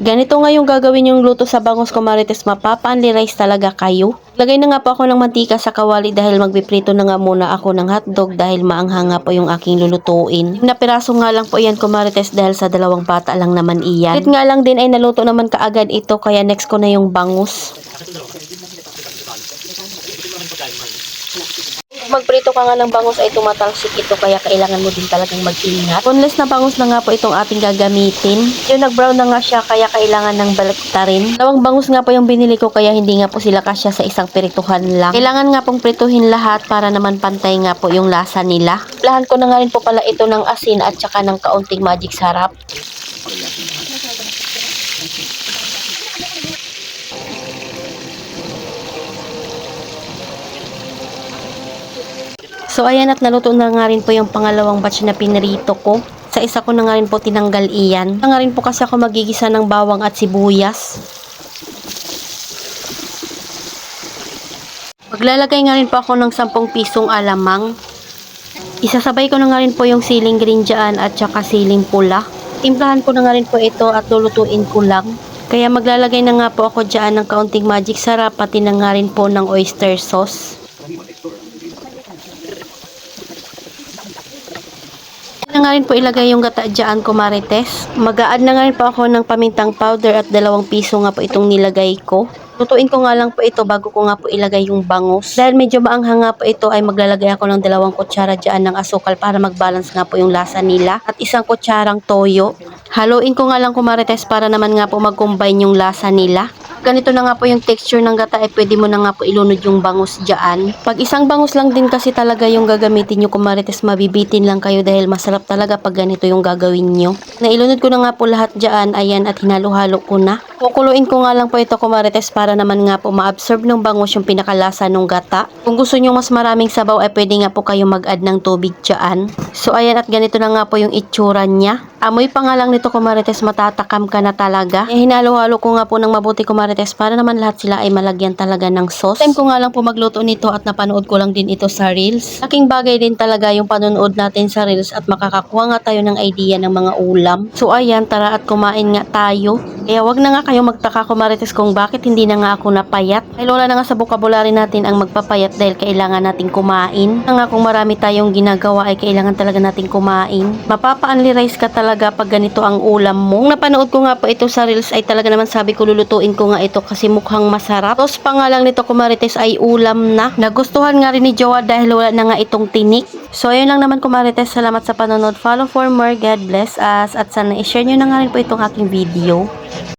Ganito nga yung gagawin yung luto sa bangus ko Marites, mapapa-unli-rice talaga kayo. Lagay na nga po ako ng mantika sa kawali dahil magpiprito na nga muna ako ng hotdog dahil maanghang nga po yung aking lulutuin. Na piraso nga lang po yan ko Marites dahil sa 2 bata lang naman iyan. Kahit nga lang din ay naluto naman kaagad ito kaya next ko na yung bangus. Magprito ka nga ng bangus ay tumatalsik ito kaya kailangan mo din talagang mag-ingat. Boneless na bangus na nga po itong ating gagamitin. Yung nag-brown na nga siya kaya kailangan ng baliktarin. 2 bangus nga po yung binili ko kaya hindi nga po sila kasya sa isang pirituhan lang. Kailangan nga pong prituhin lahat para naman pantay nga po yung lasa nila. Lahan ko na nga rin po pala ito ng asin at saka ng kaunting magic sarap. So ayan at naluto na nga rin po yung pangalawang batch na pinrito ko. Sa isa ko na nga rin po tinanggal iyan. Na nga rin po kasi ako magigisa ng bawang at sibuyas. Maglalagay nga rin po ako ng 10 pisong alamang. Isasabay ko na nga rin po yung siling green dyan at saka siling pula. Timplahan ko na nga rin po ito at lulutuin ko lang. Kaya maglalagay na nga po ako dyan ng kaunting magic sarap pati na nga rin po ng oyster sauce. Na nga rin po ilagay yung gata dyan ko Marites. Mag-a-add na nga rin po ako ng pamintang powder at 2 piso nga po itong nilagay ko. Lutuin ko nga lang po ito bago ko nga po ilagay yung bangus. Dahil medyo maanghang nga po ito ay maglalagay ako ng 2 kutsara dyan ng asukal para mag-balance nga po yung lasa nila. At 1 kutsarang toyo. Haluin ko nga lang ko Marites para naman nga po mag-combine yung lasa nila. Ganito na nga po yung texture ng gata ay pwede mo na nga po ilunod yung bangus dyan. Pag isang bangus lang din kasi talaga yung gagamitin nyo kumarites, mabibitin lang kayo dahil masarap talaga pag ganito yung gagawin nyo. Nailunod ko na nga po lahat dyan, ayan at hinalo-halo ko na. Kukuluin ko nga lang po ito kumarites para naman nga po ma-absorb ng bangus yung pinakalasa ng gata. Kung gusto nyo mas maraming sabaw ay pwede nga po kayo mag-add ng tubig dyan. So ayan at ganito na nga po yung itsura niya. Amoy pa nga lang nito kumarites, matatakam ka na talaga. Hinalo-halo ko nga po ng mabuti kumarites para naman lahat sila ay malagyan talaga ng sauce. Time ko nga lang po magluto nito at napanood ko lang din ito sa Reels. Laking bagay din talaga yung panonood natin sa Reels at makakakuha nga tayo ng idea ng mga ulam. So ayan, tara at kumain nga tayo. Kaya wag na nga kayo magtaka kumarites kung bakit hindi na nga ako napayat. Ay wala na nga sa vocabulary natin ang magpapayat dahil kailangan nating kumain. Na nga kung marami tayong ginagawa ay kailangan talaga nating kumain. Mapapa-unli-rice ka talaga pag ganito ang ulam mo. Kung napanood ko nga po ito sa Reels ay talaga naman sabi ko lulutuin ko nga ito kasi mukhang masarap. Tapos pa nga lang nito kumarites ay ulam na. Nagustuhan nga rin ni Jowa dahil wala na nga itong tinik. So ayun lang naman kumarites. Salamat sa panonood. Follow for more. God bless us. At sana i-share nyo na nga rin po itong aking video.